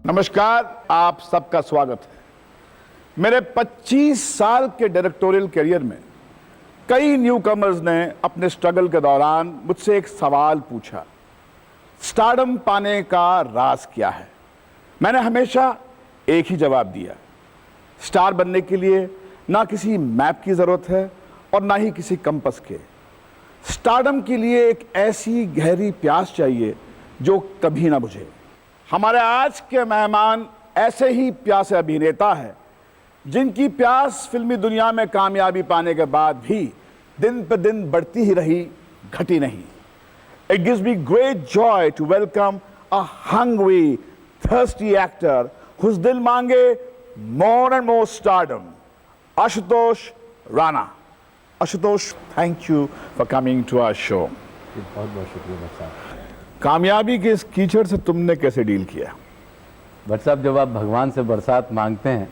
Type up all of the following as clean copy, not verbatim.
नमस्कार, आप सबका स्वागत है। मेरे 25 साल के डायरेक्टोरियल करियर में कई न्यू कमर्स ने अपने स्ट्रगल के दौरान मुझसे एक सवाल पूछा, स्टारडम पाने का राज क्या है। मैंने हमेशा एक ही जवाब दिया, स्टार बनने के लिए ना किसी मैप की ज़रूरत है और ना ही किसी कंपस के। स्टारडम के लिए एक ऐसी गहरी प्यास चाहिए जो कभी ना बुझे। हमारे आज के मेहमान ऐसे ही प्यासे अभिनेता हैं जिनकी प्यास फिल्मी दुनिया में कामयाबी पाने के बाद भी दिन पर दिन बढ़ती ही रही, घटी नहीं। It gives me great joy to welcome a hungry, thirsty actor whose दिल मांगे more and more stardom, Ashutosh Rana. Ashutosh, thank you for coming to our show. बहुत बहुत शुक्रिया भट्ट साहब। कामयाबी के इस कीचड़ से तुमने कैसे डील किया? भट्ट साहब, जब आप भगवान से बरसात मांगते हैं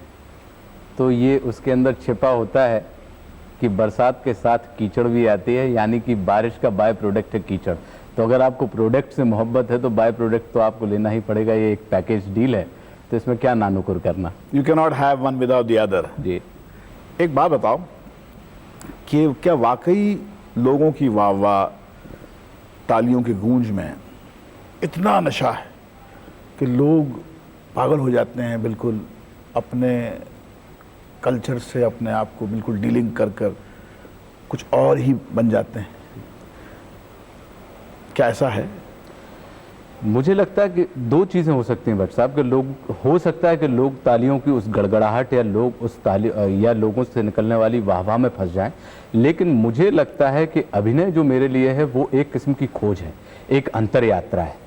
तो ये उसके अंदर छिपा होता है कि बरसात के साथ कीचड़ भी आती है, यानी कि बारिश का बाय प्रोडक्ट है कीचड़। तो अगर आपको प्रोडक्ट से मोहब्बत है तो बाय प्रोडक्ट तो आपको लेना ही पड़ेगा। ये एक पैकेज डील है, तो इसमें क्या नानुकुर करना। You can not have one without the other. जी, एक बात बताओ कि क्या वाकई लोगों की वाह वाह, तालियों की गूंज में इतना नशा है कि लोग पागल हो जाते हैं, बिल्कुल अपने कल्चर से अपने आप को बिल्कुल डीलिंग कर कर कुछ और ही बन जाते हैं? क्या ऐसा है? मुझे लगता है कि दो चीज़ें हो सकती हैं भट्ट साहब के लोग, हो सकता है कि लोग तालियों की उस गड़गड़ाहट या लोग उस ताली या लोगों से निकलने वाली वाहवाह में फंस जाएं। लेकिन मुझे लगता है कि अभिनय जो मेरे लिए है वो एक किस्म की खोज है, एक अंतर यात्रा है।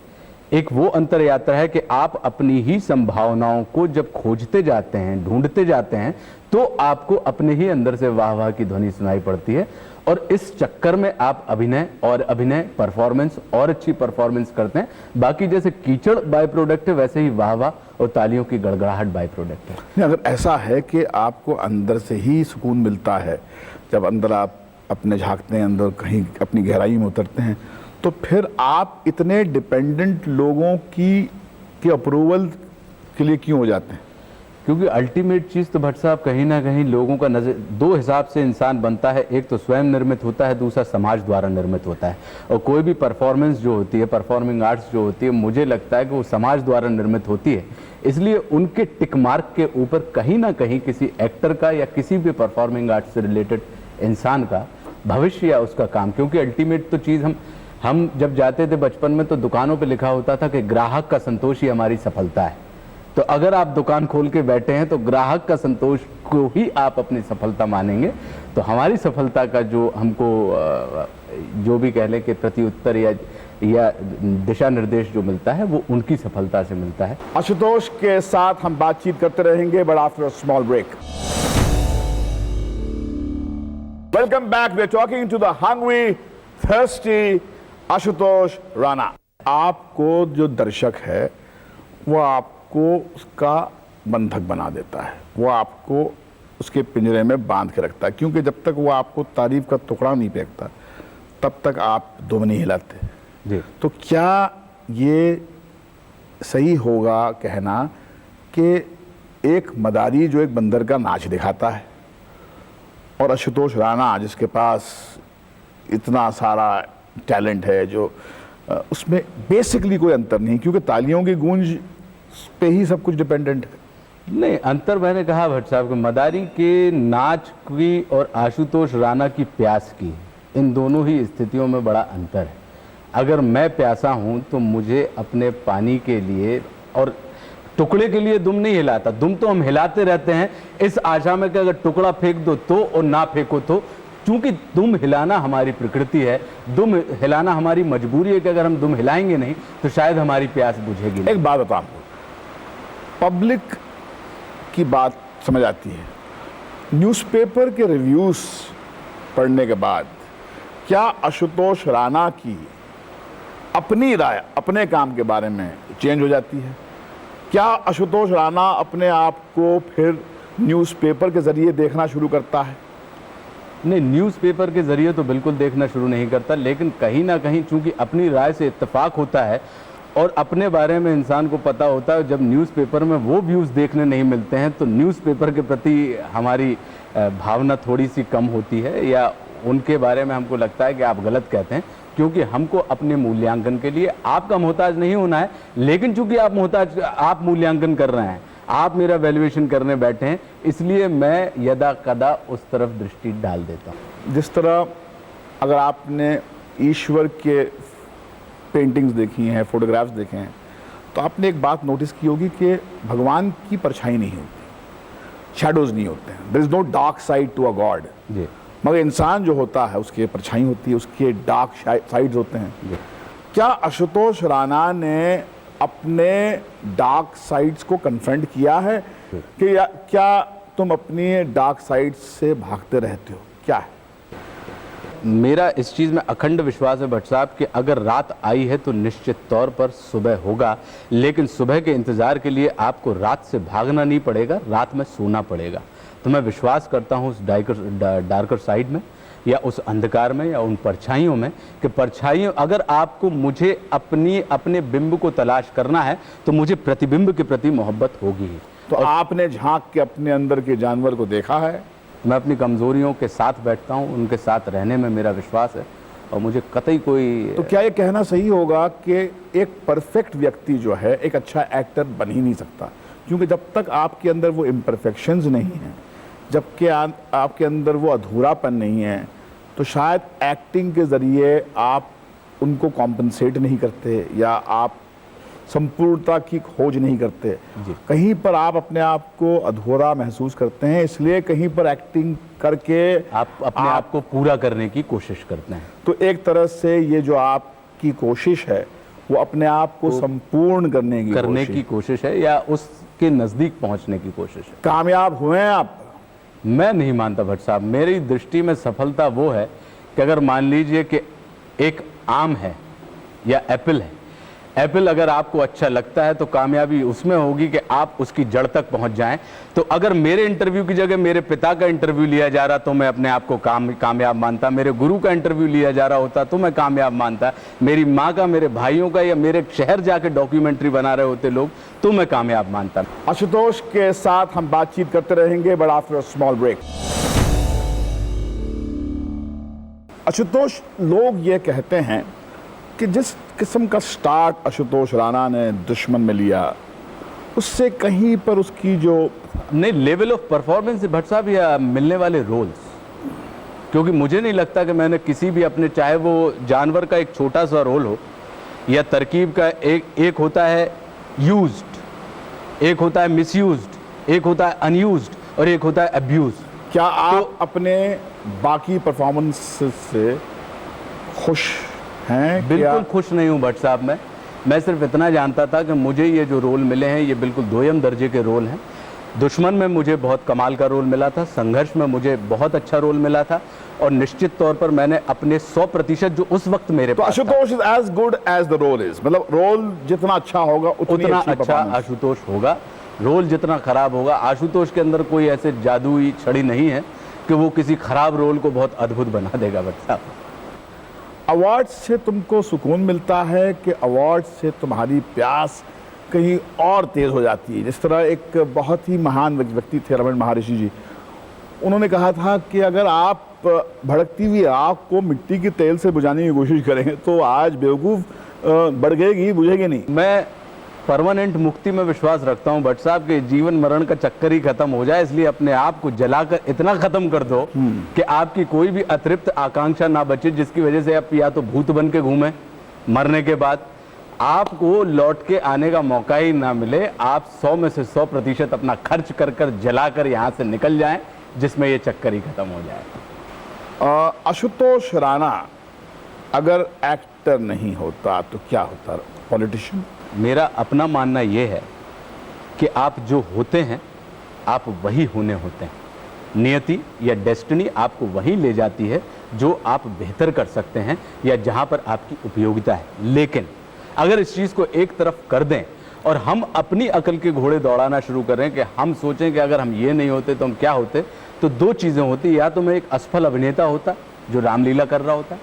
एक वो अंतर यात्रा है कि आप अपनी ही संभावनाओं को जब खोजते जाते हैं, ढूंढते जाते हैं, तो आपको अपने ही अंदर से वाह वाह की ध्वनि सुनाई पड़ती है और इस चक्कर में आप अभिनय परफॉर्मेंस और अच्छी परफॉर्मेंस करते हैं। बाकी जैसे कीचड़ बाय प्रोडक्ट है, वैसे ही वाह वाह और तालियों की गड़गड़ाहट बाय प्रोडक्ट है। अगर ऐसा है कि आपको अंदर से ही सुकून मिलता है, जब अंदर आप अपने झांकते हैं, अंदर कहीं अपनी गहराई में उतरते हैं, तो फिर आप इतने डिपेंडेंट लोगों की अप्रूवल के लिए क्यों हो जाते हैं? क्योंकि अल्टीमेट चीज़ तो भट्ट साहब कहीं ना कहीं लोगों का नजर, दो हिसाब से इंसान बनता है, एक तो स्वयं निर्मित होता है, दूसरा समाज द्वारा निर्मित होता है। और कोई भी परफॉर्मेंस जो होती है, परफॉर्मिंग आर्ट्स जो होती है, मुझे लगता है कि वो समाज द्वारा निर्मित होती है। इसलिए उनके टिक मार्क के ऊपर कहीं ना कहीं किसी एक्टर का या किसी भी परफॉर्मिंग आर्ट्स से रिलेटेड इंसान का भविष्य या उसका काम, क्योंकि अल्टीमेट तो चीज़ हम जब जाते थे बचपन में तो दुकानों पे लिखा होता था कि ग्राहक का संतोष ही हमारी सफलता है। तो अगर आप दुकान खोल के बैठे हैं तो ग्राहक का संतोष को ही आप अपनी सफलता मानेंगे। तो हमारी सफलता का जो हमको जो भी कह लें कि प्रत्युत्तर या दिशा निर्देश जो मिलता है वो उनकी सफलता से मिलता है। आशुतोष के साथ हम बातचीत करते रहेंगे, but after a small break. Welcome back, we are talking to the hungry thirsty Ashutosh Rana. आपको जो दर्शक है वो आपको उसका बंधक बना देता है, वो आपको उसके पिंजरे में बांध के रखता है, क्योंकि जब तक वो आपको तारीफ का टुकड़ा नहीं फेंकता तब तक आप दुम नहीं हिलाते जी। तो क्या ये सही होगा कहना कि एक मदारी जो एक बंदर का नाच दिखाता है और आशुतोष राणा जिसके पास इतना सारा टैलेंट है, जो उसमें बेसिकली कोई अंतर नहीं, क्योंकि तालियों की गूंज पे ही सब कुछ डिपेंडेंट है? नहीं, अंतर मैंने कहा भट्ट साहब कि मदारी के नाच की और आशुतोष राणा की प्यास की, इन दोनों ही स्थितियों में बड़ा अंतर है। अगर मैं प्यासा हूं तो मुझे अपने पानी के लिए और टुकड़े के लिए दुम नहीं हिलाता। दुम तो हम हिलाते रहते हैं इस आशा में कि अगर टुकड़ा फेंक दो तो और ना फेंको तो, चूंकि दुम हिलाना हमारी प्रकृति है, दुम हिलाना हमारी मजबूरी है कि अगर हम दुम हिलाएंगे नहीं तो शायद हमारी प्यास बुझेगी नहीं। एक बात बताओ आपको, पब्लिक की बात समझ आती है, न्यूज़पेपर के रिव्यूज पढ़ने के बाद क्या आशुतोष राणा की अपनी राय अपने काम के बारे में चेंज हो जाती है? क्या आशुतोष राणा अपने आप को फिर न्यूज़पेपर के जरिए देखना शुरू करता है? नहीं, न्यूज़पेपर के जरिए तो बिल्कुल देखना शुरू नहीं करता, लेकिन कहीं ना कहीं चूंकि अपनी राय से इत्तेफाक होता है और अपने बारे में इंसान को पता होता है। जब न्यूज़पेपर में वो व्यूज़ देखने नहीं मिलते हैं तो न्यूज़पेपर के प्रति हमारी भावना थोड़ी सी कम होती है, या उनके बारे में हमको लगता है कि आप गलत कहते हैं, क्योंकि हमको अपने मूल्यांकन के लिए आपका मोहताज नहीं होना है। लेकिन चूंकि आप मूल्यांकन कर रहे हैं, आप मेरा वैल्यूएशन करने बैठे हैं, इसलिए मैं यदा कदा उस तरफ दृष्टि डाल देता हूँ। जिस तरह अगर आपने ईश्वर के पेंटिंग्स देखी हैं, फोटोग्राफ्स देखे हैं, तो आपने एक बात नोटिस की होगी कि भगवान की परछाई नहीं होती, शैडोज नहीं होते हैं। There is no dark side to a god. जी। मगर इंसान जो होता है उसकी परछाई होती है, उसके डार्क साइड्स होते हैं। जी। क्या आशुतोष राणा ने अपने डार्क साइड्स को कन्फ्रंट किया है कि क्या तुम अपनी डार्क साइड्स से भागते रहते हो? क्या है? मेरा इस चीज़ में अखंड विश्वास है भट्ट साहब कि अगर रात आई है तो निश्चित तौर पर सुबह होगा, लेकिन सुबह के इंतज़ार के लिए आपको रात से भागना नहीं पड़ेगा, रात में सोना पड़ेगा। तो मैं विश्वास करता हूँ उस डार्कर साइड में, या उस अंधकार में, या उन परछाइयों में, कि परछाइयों, अगर आपको मुझे अपने बिंब को तलाश करना है तो मुझे प्रतिबिंब के प्रति मोहब्बत होगी ही। तो आपने झांक के अपने अंदर के जानवर को देखा है? मैं अपनी कमजोरियों के साथ बैठता हूं, उनके साथ रहने में मेरा विश्वास है, और मुझे कतई कोई। तो क्या ये कहना सही होगा कि एक परफेक्ट व्यक्ति जो है एक अच्छा एक्टर बन ही नहीं सकता? क्योंकि जब तक आपके अंदर वो इम्परफेक्शंस नहीं हैं, जबकि आपके अंदर वो अधूरापन नहीं है, तो शायद एक्टिंग के ज़रिए आप उनको कॉम्पनसेट नहीं करते, या आप संपूर्णता की खोज नहीं करते। कहीं पर आप अपने आप को अधूरा महसूस करते हैं, इसलिए कहीं पर एक्टिंग करके आप अपने आप को पूरा करने की कोशिश करते हैं। तो एक तरह से ये जो आपकी कोशिश है वो अपने आप को संपूर्ण करने की कोशिश है, या उसके नज़दीक पहुंचने की कोशिश है। कामयाब हुए हैं आप? मैं नहीं मानता भट्ट साहब। मेरी दृष्टि में सफलता वो है कि अगर मान लीजिए कि एक आम है या एप्पल है, एप्पल अगर आपको अच्छा लगता है तो कामयाबी उसमें होगी कि आप उसकी जड़ तक पहुंच जाएं। तो अगर मेरे इंटरव्यू की जगह मेरे पिता का इंटरव्यू लिया जा रहा तो मैं अपने आप को कामयाब मानता, मेरे गुरु का इंटरव्यू लिया जा रहा होता तो मैं कामयाब मानता, मेरी माँ का, मेरे भाइयों का, या मेरे शहर जाके डॉक्यूमेंट्री बना रहे होते लोग तो मैं कामयाब मानता। आशुतोष के साथ हम बातचीत करते रहेंगे, but after a small break. Ashutosh, लोग ये कहते हैं कि जिस किस्म का स्टार्ट आशुतोष राणा ने दुश्मन में लिया, उससे कहीं पर उसकी जो नहीं लेवल ऑफ परफॉर्मेंस भट्ट साहब, या मिलने वाले रोल्स, क्योंकि मुझे नहीं लगता कि मैंने किसी भी अपने, चाहे वो जानवर का एक छोटा सा रोल हो या तरकीब का, एक होता है यूज्ड, एक होता है मिसयूज्ड, एक होता है अनयूज्ड, और एक होता है अब्यूज। क्या आप अपने बाकी परफॉर्मेंस से खुश हैं? बिल्कुल खुश नहीं हूं भट्ट साहब। मैं सिर्फ इतना जानता था कि मुझे ये जो रोल मिले हैं ये बिल्कुल दोयम दर्जे के रोल हैं। दुश्मन में मुझे बहुत कमाल का रोल मिला था, संघर्ष में मुझे बहुत अच्छा रोल मिला था, और निश्चित तौर पर मैंने अपने 100% जो उस वक्त मेरे पास Ashutosh is as good as the role is, मतलब रोल जितना अच्छा होगा उतना अच्छा आशुतोष होगा, रोल जितना खराब होगा। आशुतोष के अंदर कोई ऐसे जादुई छड़ी नहीं है कि वो किसी खराब रोल को बहुत अद्भुत बना देगा भट्ट साहब। अवार्ड से तुमको सुकून मिलता है कि अवार्ड से तुम्हारी प्यास कहीं और तेज हो जाती है? जिस तरह एक बहुत ही महान व्यक्ति थे रमन महर्षि जी, उन्होंने कहा था कि अगर आप भड़कती हुई आग को मिट्टी के तेल से बुझाने की कोशिश करेंगे तो आज बेवकूफ़ भड़केगी, बुझेगी नहीं। मैं परमानेंट मुक्ति में विश्वास रखता हूं भट्ट साहब के जीवन मरण का चक्कर ही खत्म हो जाए, इसलिए अपने आप को जलाकर इतना खत्म कर दो कि आपकी कोई भी अतिरिक्त आकांक्षा ना बचे, जिसकी वजह से आप या तो भूत बन के घूमें मरने के बाद, आपको लौट के आने का मौका ही ना मिले, आप 100 में से 100% अपना खर्च कर कर जलाकर यहाँ से निकल जाएं, जिसमें ये चक्कर ही खत्म हो जाए। आशुतोष राणा अगर एक्टर नहीं होता तो क्या होता? पॉलिटिशियन? मेरा अपना मानना यह है कि आप जो होते हैं आप वही होने होते हैं। नियति या डेस्टिनी आपको वहीं ले जाती है जो आप बेहतर कर सकते हैं या जहां पर आपकी उपयोगिता है। लेकिन अगर इस चीज़ को एक तरफ कर दें और हम अपनी अकल के घोड़े दौड़ाना शुरू करें कि हम सोचें कि अगर हम ये नहीं होते तो हम क्या होते, तो दो चीज़ें होती, या तो मैं एक असफल अभिनेता होता जो रामलीला कर रहा होता,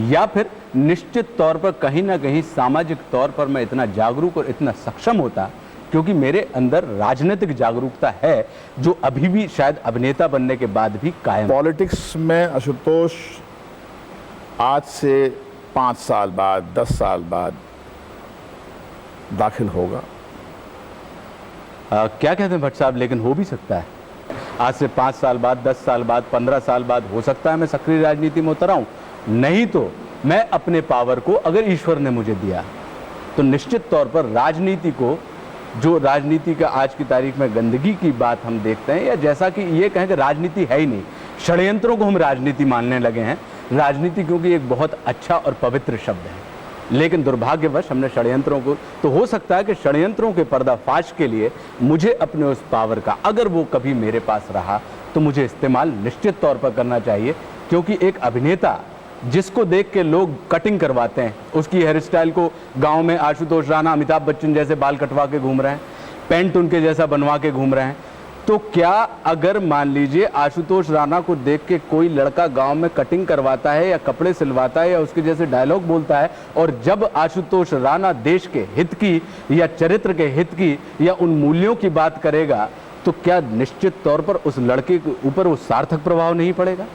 या फिर निश्चित तौर पर कहीं ना कहीं सामाजिक तौर पर मैं इतना जागरूक और इतना सक्षम होता क्योंकि मेरे अंदर राजनीतिक जागरूकता है जो अभी भी शायद अभिनेता बनने के बाद भी कायम है। पॉलिटिक्स में आशुतोष आज से 5 साल बाद 10 साल बाद दाखिल होगा। क्या कहते हैं भट्ट साहब, लेकिन हो भी सकता है। आज से 5 साल बाद 10 साल बाद 15 साल बाद हो सकता है मैं सक्रिय राजनीति में उतर आऊं, नहीं तो मैं अपने पावर को, अगर ईश्वर ने मुझे दिया तो निश्चित तौर पर राजनीति को, जो राजनीति का आज की तारीख में गंदगी की बात हम देखते हैं, या जैसा कि ये कहें कि राजनीति है ही नहीं, षड्यंत्रों को हम राजनीति मानने लगे हैं। राजनीति क्योंकि एक बहुत अच्छा और पवित्र शब्द है, लेकिन दुर्भाग्यवश हमने षड्यंत्रों को, तो हो सकता है कि षड्यंत्रों के पर्दाफाश के लिए मुझे अपने उस पावर का, अगर वो कभी मेरे पास रहा तो मुझे इस्तेमाल निश्चित तौर पर करना चाहिए। क्योंकि एक अभिनेता जिसको देख के लोग कटिंग करवाते हैं, उसकी हेयर स्टाइल को गांव में आशुतोष राणा अमिताभ बच्चन जैसे बाल कटवा के घूम रहे हैं, पैंट उनके जैसा बनवा के घूम रहे हैं, तो क्या अगर मान लीजिए आशुतोष राणा को देख के कोई लड़का गांव में कटिंग करवाता है या कपड़े सिलवाता है या उसके जैसे डायलॉग बोलता है, और जब आशुतोष राणा देश के हित की या चरित्र के हित की या उन मूल्यों की बात करेगा, तो क्या निश्चित तौर पर उस लड़के के ऊपर वो सार्थक प्रभाव नहीं पड़ेगा?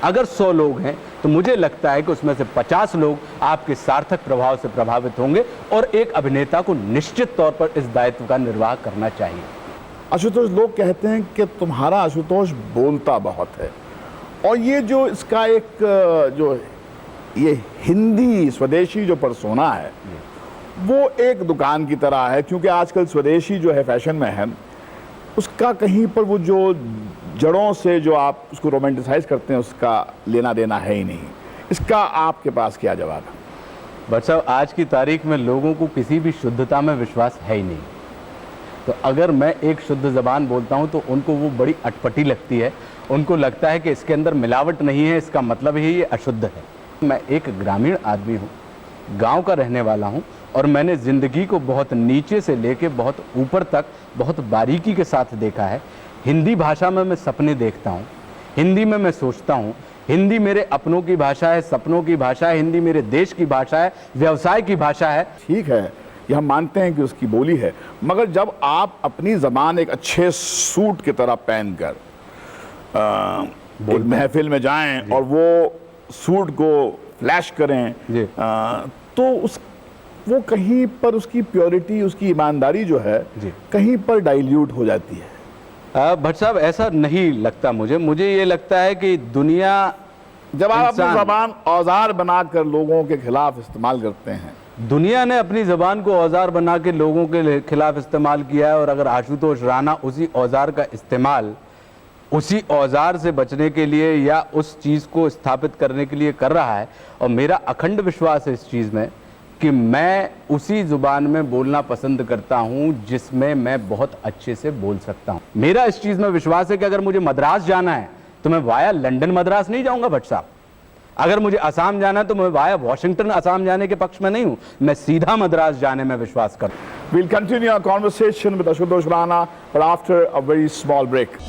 अगर 100 लोग हैं तो मुझे लगता है कि उसमें से 50 लोग आपके सार्थक प्रभाव से प्रभावित होंगे, और एक अभिनेता को निश्चित तौर पर इस दायित्व का निर्वाह करना चाहिए। आशुतोष, लोग कहते हैं कि तुम्हारा आशुतोष बोलता बहुत है, और ये जो इसका एक जो ये हिंदी स्वदेशी जो पर्सोना है वो एक दुकान की तरह है, क्योंकि आजकल स्वदेशी जो है फैशन में है, उसका कहीं पर वो जो जड़ों से जो आप उसको रोमांटिसाइज करते हैं उसका लेना देना है ही नहीं। इसका आपके पास क्या जवाब है? भट्ट साहब, आज की तारीख में लोगों को किसी भी शुद्धता में विश्वास है ही नहीं। तो अगर मैं एक शुद्ध ज़बान बोलता हूं तो उनको वो बड़ी अटपटी लगती है, उनको लगता है कि इसके अंदर मिलावट नहीं है, इसका मतलब ही ये अशुद्ध है। मैं एक ग्रामीण आदमी हूं, गांव का रहने वाला हूं, और मैंने ज़िंदगी को बहुत नीचे से लेके बहुत ऊपर तक बहुत बारीकी के साथ देखा है। हिंदी भाषा में मैं सपने देखता हूँ, हिंदी में मैं सोचता हूँ, हिंदी मेरे अपनों की भाषा है, सपनों की भाषा है, हिंदी मेरे देश की भाषा है, व्यवसाय की भाषा है। ठीक है, ये हम मानते हैं कि उसकी बोली है, मगर जब आप अपनी ज़बान एक अच्छे सूट की तरह पहनकर एक महफिल में जाएं और वो सूट को फ्लैश करें, तो वो कहीं पर उसकी प्योरिटी, उसकी ईमानदारी जो है कहीं पर डाइल्यूट हो जाती है। भट्ट साहब, ऐसा नहीं लगता मुझे ये लगता है कि दुनिया, जब आप अपनी ज़बान औजार बनाकर लोगों के खिलाफ इस्तेमाल करते हैं, दुनिया ने अपनी ज़बान को औजार बना के लोगों के खिलाफ इस्तेमाल किया है, और अगर आशुतोष राणा उसी औजार का इस्तेमाल उसी औजार से बचने के लिए या उस चीज़ को स्थापित करने के लिए कर रहा है, और मेरा अखंड विश्वास है इस चीज़ में कि मैं उसी ज़ुबान में बोलना पसंद करता हूं जिसमें मैं बहुत अच्छे से बोल सकता हूं। मेरा इस चीज़ में विश्वास है कि अगर मुझे मद्रास जाना है तो मैं वाया लंदन मद्रास नहीं जाऊंगा भट्ट साहब। अगर मुझे असम जाना है तो मैं वाया वॉशिंगटन असम जाने के पक्ष में नहीं हूं, मैं सीधा मद्रास जाने में विश्वास करता हूं। We'll continue our conversation with Ashutosh Rana, but after a very small break.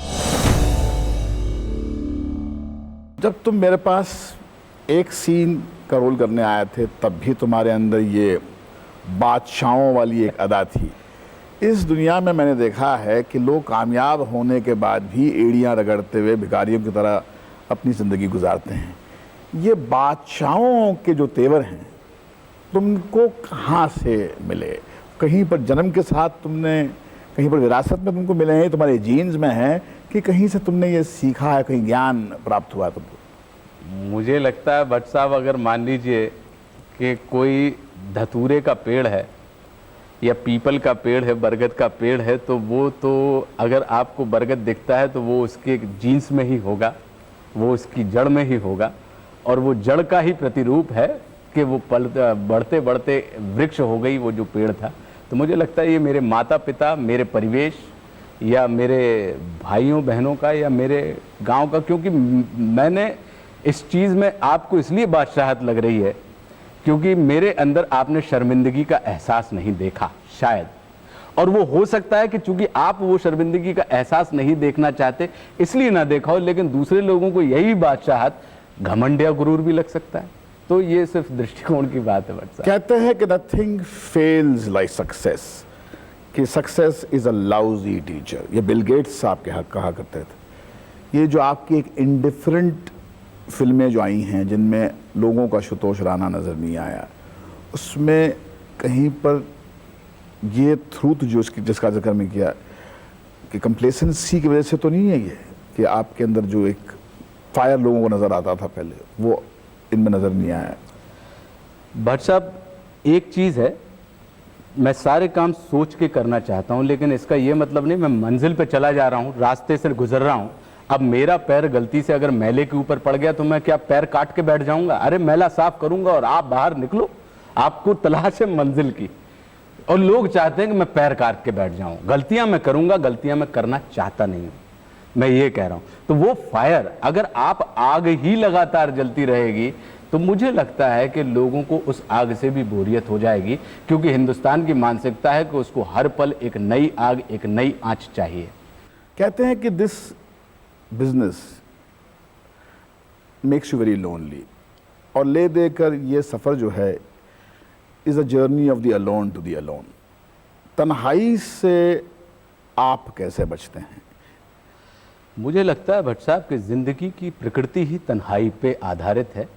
जब तुम मेरे पास एक सीन का रोल करने आए थे, तब भी तुम्हारे अंदर ये बादशाहों वाली एक अदा थी। इस दुनिया में मैंने देखा है कि लोग कामयाब होने के बाद भी एड़ियाँ रगड़ते हुए भिखारियों की तरह अपनी ज़िंदगी गुजारते हैं। ये बादशाहों के जो तेवर हैं तुमको कहाँ से मिले? कहीं पर जन्म के साथ तुमने, कहीं पर विरासत में तुमको मिले हैं, तुम्हारे जीन्स में हैं, कि कहीं से तुमने ये सीखा है, कहीं ज्ञान प्राप्त हुआ तुमको? मुझे लगता है भट्ट साहब, अगर मान लीजिए कि कोई धतूरे का पेड़ है या पीपल का पेड़ है, बरगद का पेड़ है, तो वो तो अगर आपको बरगद दिखता है तो वो उसके जीन्स में ही होगा, वो उसकी जड़ में ही होगा, और वो जड़ का ही प्रतिरूप है कि वो बढ़ते बढ़ते वृक्ष हो गई वो जो पेड़ था। तो मुझे लगता है ये मेरे माता पिता, मेरे परिवेश, या मेरे भाइयों बहनों का, या मेरे गांव का, क्योंकि मैंने इस चीज़ में आपको इसलिए बादशाहत लग रही है क्योंकि मेरे अंदर आपने शर्मिंदगी का एहसास नहीं देखा शायद, और वो हो सकता है कि चूंकि आप वो शर्मिंदगी का एहसास नहीं देखना चाहते इसलिए ना देखा हो, लेकिन दूसरे लोगों को यही बादशाहत घमंड या गुरूर भी लग सकता है। तो ये सिर्फ दृष्टिकोण की बात है भट्ट साहब। कहते हैं कि नथिंग फेल्स लाइक सक्सेस, कि success is a lousy teacher. ये बिल गेट्स साहब कहा करते थे। ये जो आपकी एक इंडिफरेंट फिल्में जो आई हैं जिनमें लोगों का शुतोष राना नज़र नहीं आया, उसमें कहीं पर ये ट्रूथ जो जिसका जिक्र मैं किया कि कंप्लेसेंसी की वजह से तो नहीं है ये कि आपके अंदर जो एक फायर लोगों को नज़र आता था पहले, वो इनमें नज़र नहीं आया। भट्ट साहब, एक चीज़ है, मैं सारे काम सोच के करना चाहता हूं, लेकिन इसका ये मतलब नहीं मैं मंजिल पे चला जा रहा हूं, रास्ते से गुजर रहा हूं, अब मेरा पैर गलती से अगर मैले के ऊपर पड़ गया तो मैं क्या पैर काट के बैठ जाऊंगा? अरे मैला साफ करूंगा और आप बाहर निकलो, आपको तलाश है मंजिल की। और लोग चाहते हैं कि मैं पैर काट के बैठ जाऊं। गलतियां मैं करूंगा, गलतियां मैं करना चाहता नहीं हूं, मैं ये कह रहा हूं। तो वो फायर, अगर आप आग ही लगातार जलती रहेगी तो मुझे लगता है कि लोगों को उस आग से भी बोरियत हो जाएगी, क्योंकि हिंदुस्तान की मानसिकता है कि उसको हर पल एक नई आग, एक नई आंच चाहिए। कहते हैं कि this business makes you very lonely, और ले देकर ये सफ़र जो है is a journey of the alone to the alone. तन्हाई से आप कैसे बचते हैं? मुझे लगता है भट्ट साहब कि ज़िंदगी की प्रकृति ही तन्हाई पे आधारित है,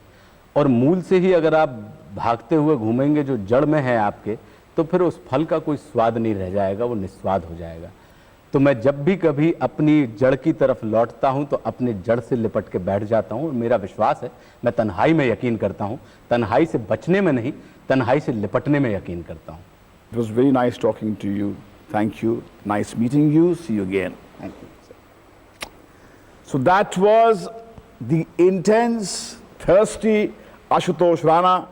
और मूल से ही अगर आप भागते हुए घूमेंगे जो जड़ में है आपके, तो फिर उस फल का कोई स्वाद नहीं रह जाएगा, वो निस्वाद हो जाएगा। तो मैं जब भी कभी अपनी जड़ की तरफ लौटता हूं तो अपनी जड़ से लिपट के बैठ जाता हूं। मेरा विश्वास है, मैं तन्हाई में यकीन करता हूं, तन्हाई से बचने में नहीं, तन्हाई से लिपटने में यकीन करता हूं। It was very nice talking to you. Thank you. Nice meeting you. See you again. Thank you. So that was the intense, thirsty Ashutosh Rana.